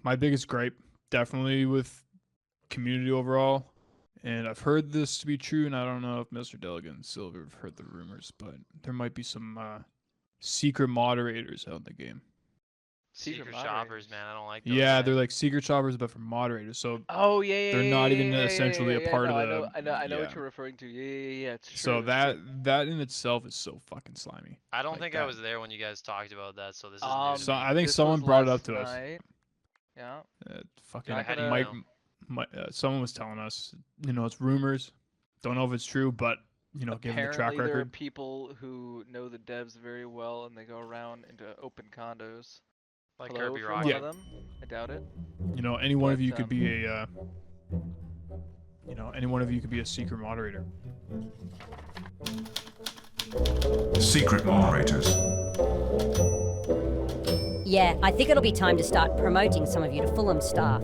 my biggest gripe, definitely with community overall, and I've heard this to be true, and I don't know if Mr. Delegan and Silver have heard the rumors, but there might be some secret moderators out in the game. Secret shoppers, man. I don't like those. Yeah, guys. they're like secret shoppers, but for moderators. So they're not even essentially a part of the. I know yeah. what you're referring to. Yeah. It's true. So that in itself is so fucking slimy. I don't like think that. I was there when you guys talked about that, so this is new. So I think someone brought it up to us. Yeah. Fucking someone was telling us, it's rumors. Don't know if it's true, but given the track record. There are people who know the devs very well, and they go around into open condos. Like Hello, Kirby from Rock. one of them? I doubt it. Any one of you could be a. Any one of you could be a secret moderator. Secret moderators. Yeah, I think it'll be time to start promoting some of you to Fulham staff.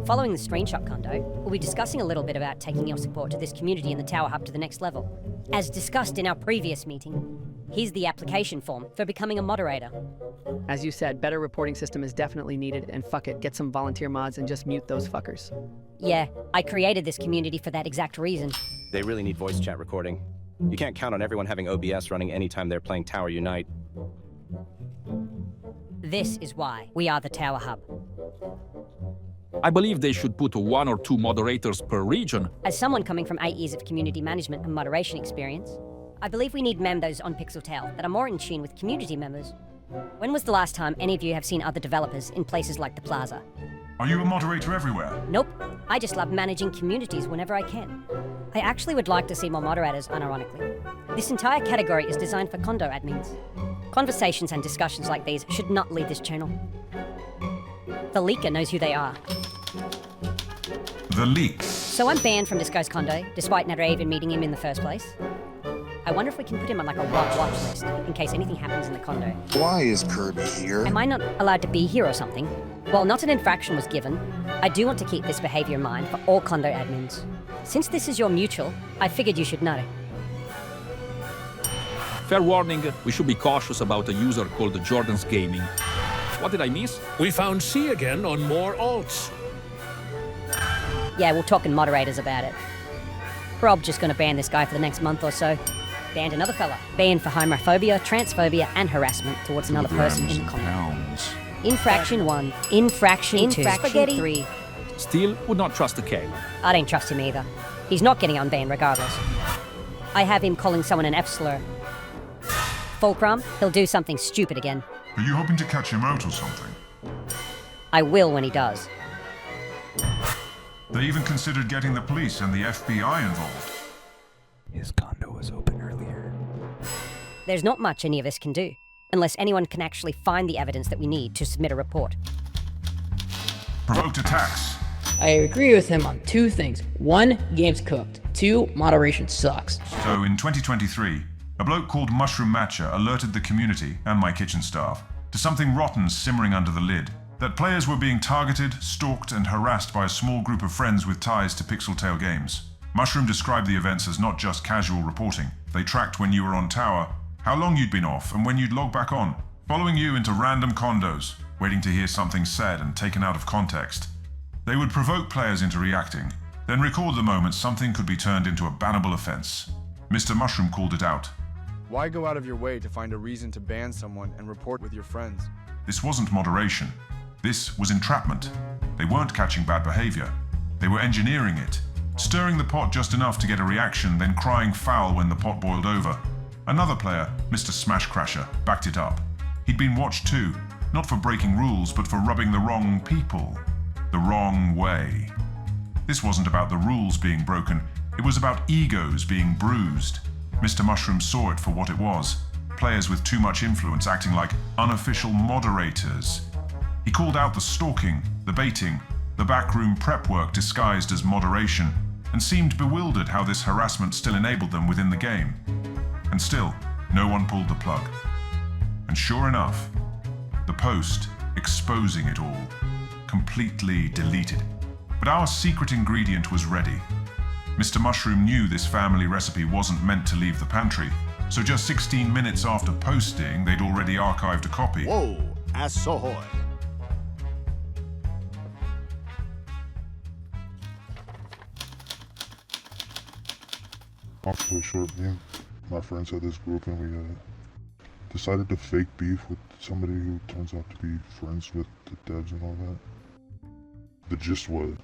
Following the screenshot condo, we'll be discussing a little bit about taking your support to this community in the Tower Hub to the next level. As discussed in our previous meeting, here's the application form for becoming a moderator. As you said, better reporting system is definitely needed, and fuck it, get some volunteer mods and just mute those fuckers. Yeah, I created this community for that exact reason. They really need voice chat recording. You can't count on everyone having OBS running anytime they're playing Tower Unite. This is why we are the Tower Hub. I believe they should put 1 or 2 moderators per region. As someone coming from 8 years of community management and moderation experience, I believe we need members on Pixeltel that are more in tune with community members. When was the last time any of you have seen other developers in places like the Plaza? Are you a moderator everywhere? Nope. I just love managing communities whenever I can. I actually would like to see more moderators, unironically. This entire category is designed for condo admins. Conversations and discussions like these should not leave this channel. The leaker knows who they are. The leaks. So I'm banned from this guy's condo, despite never even meeting him in the first place. I wonder if we can put him on like a watch list, in case anything happens in the condo. Why is Kirby here? Am I not allowed to be here or something? While not an infraction was given, I do want to keep this behavior in mind for all condo admins. Since this is your mutual, I figured you should know. Fair warning, we should be cautious about a user called Jordan's Gaming. What did I miss? We found C again on more alts. Yeah, we'll talk in moderators about it. Prob's just gonna ban this guy for the next month or so. Banned another fella. Banned for homophobia, transphobia, and harassment towards another person in the comments. Infraction 1. Infraction 2. Infraction 3. Still would not trust the K. I don't trust him either. He's not getting unbanned regardless. I have him calling someone an F-slur. Fulcrum, he'll do something stupid again. Are you hoping to catch him out or something? I will when he does. They even considered getting the police and the FBI involved. His condo was open earlier. There's not much any of us can do, unless anyone can actually find the evidence that we need to submit a report. Provoked attacks. I agree with him on 2 things. 1, game's cooked. 2, moderation sucks. So in 2023, a bloke called Mushroom Matcha alerted the community and my kitchen staff to something rotten simmering under the lid. That players were being targeted, stalked, and harassed by a small group of friends with ties to Pixeltail Games. Mushroom described the events as not just casual reporting. They tracked when you were on tower, how long you'd been off, and when you'd log back on, following you into random condos, waiting to hear something said and taken out of context. They would provoke players into reacting, then record the moment something could be turned into a bannable offense. Mr. Mushroom called it out. Why go out of your way to find a reason to ban someone and report with your friends? This wasn't moderation. This was entrapment. They weren't catching bad behavior. They were engineering it, stirring the pot just enough to get a reaction, then crying foul when the pot boiled over. Another player, Mr. Smash Crasher, backed it up. He'd been watched too, not for breaking rules, but for rubbing the wrong people the wrong way. This wasn't about the rules being broken, it was about egos being bruised. Mr. Mushroom saw it for what it was. Players with too much influence acting like unofficial moderators. He called out the stalking, the baiting, the backroom prep work disguised as moderation, and seemed bewildered how this harassment still enabled them within the game. And still, no one pulled the plug. And sure enough, the post exposing it all, completely deleted. But our secret ingredient was ready. Mr. Mushroom knew this family recipe wasn't meant to leave the pantry, so just 16 minutes after posting, they'd already archived a copy. Whoa, asohoy. Long story short, me and my friends had this group and we decided to fake beef with somebody who turns out to be friends with the devs and all that. The gist was,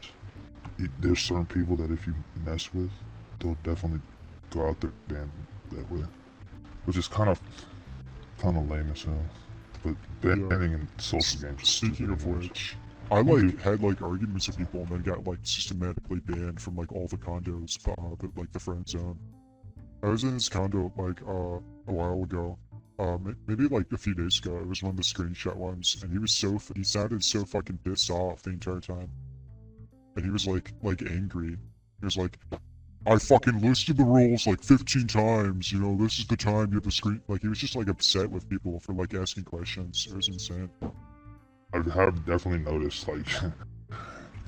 there's certain people that if you mess with, they'll definitely go out there and ban that way. Which is kind of lame as hell. But banning in social games. Speaking of which, I had arguments with people and then got systematically banned from all the condos, the friend zone. I was in this condo a while ago, maybe a few days ago. It was one of the screenshot ones, and he sounded so fucking pissed off the entire time. And he was angry. He was like, I fucking listed the rules 15 times, this is the time you have to screen. He was just upset with people for asking questions. It was insane. I have definitely noticed the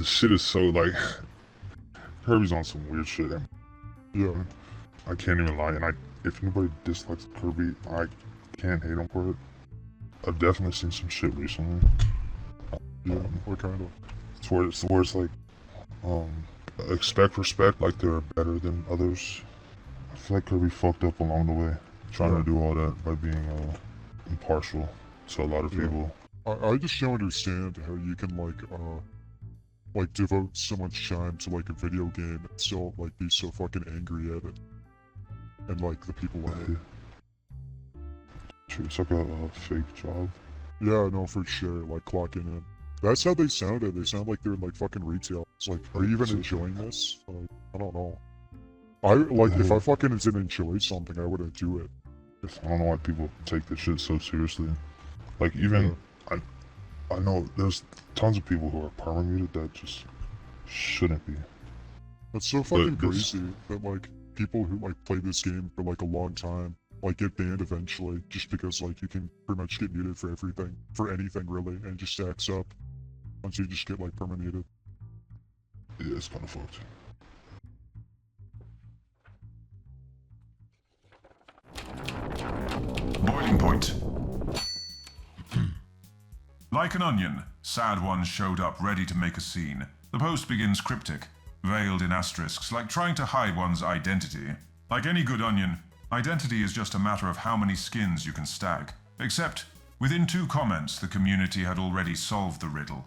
shit is so Kirby's on some weird shit. Yeah. I can't even lie, and if anybody dislikes Kirby, I can't hate him for it. I've definitely seen some shit recently. Yeah, what kind of? It's where it's expect respect, they're better than others. I feel like Kirby fucked up along the way, trying to do all that by being impartial to a lot of people. I just don't understand how you can devote so much time to a video game and still be so fucking angry at it. And the people in it. True, it's a fake job. Yeah, no, for sure, clocking in. That's how they sounded. They sound like they're in fucking retail. It's are you even enjoying this? I don't know. If I fucking didn't enjoy something, I wouldn't do it. I don't know why people take this shit so seriously. I know there's tons of people who are perma-muted that just shouldn't be. That's so fucking crazy that people who play this game for a long time get banned eventually just because you can pretty much get muted for everything, for anything really, and it just stacks up once you just get perma-muted. Yeah, it's kind of fucked. Boiling point. Like an onion, sad ones showed up ready to make a scene. The post begins cryptic, veiled in asterisks, like trying to hide one's identity. Like any good onion, identity is just a matter of how many skins you can stack. Except, within 2 comments, the community had already solved the riddle.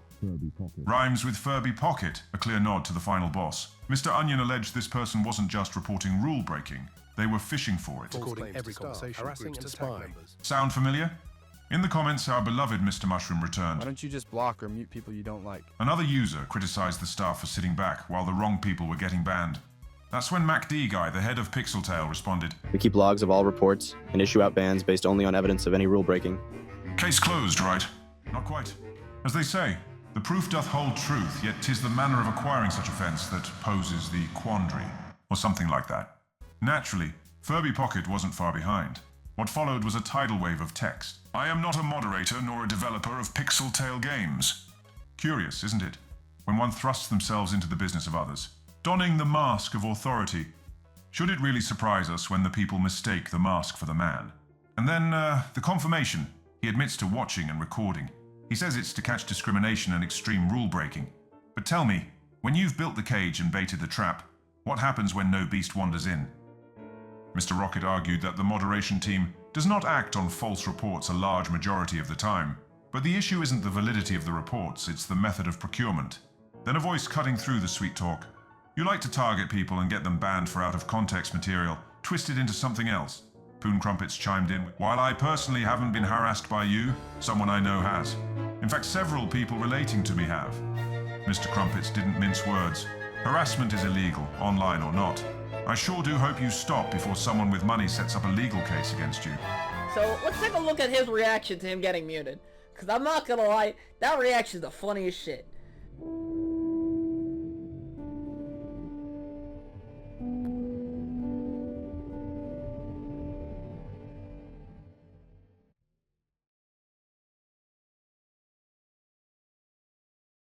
Rhymes with Furby Pocket, a clear nod to the final boss. Mr. Onion alleged this person wasn't just reporting rule breaking, they were fishing for it. Recording every conversation, harassing and spying. Sound familiar? In the comments, our beloved Mr. Mushroom returned. Why don't you just block or mute people you don't like? Another user criticized the staff for sitting back while the wrong people were getting banned. That's when MacD Guy, the head of Pixeltail, responded. We keep logs of all reports and issue out bans based only on evidence of any rule breaking. Case closed, right? Not quite. As they say, the proof doth hold truth, yet 'tis the manner of acquiring such offense that poses the quandary, or something like that. Naturally, Furby Pocket wasn't far behind. What followed was a tidal wave of text. I am not a moderator nor a developer of Pixeltail games. Curious, isn't it? When one thrusts themselves into the business of others, donning the mask of authority. Should it really surprise us when the people mistake the mask for the man? And then, the confirmation. He admits to watching and recording. He says it's to catch discrimination and extreme rule breaking. But tell me, when you've built the cage and baited the trap, what happens when no beast wanders in? Mr. Rocket argued that the moderation team does not act on false reports a large majority of the time, but the issue isn't the validity of the reports, it's the method of procurement. Then a voice cutting through the sweet talk. You like to target people and get them banned for out-of-context material, twisted into something else. Poon Crumpets chimed in, while I personally haven't been harassed by you, someone I know has. In fact, several people relating to me have. Mr. Crumpets didn't mince words. Harassment is illegal, online or not. I sure do hope you stop before someone with money sets up a legal case against you. So let's take a look at his reaction to him getting muted. Because I'm not gonna lie, that reaction is the funniest shit.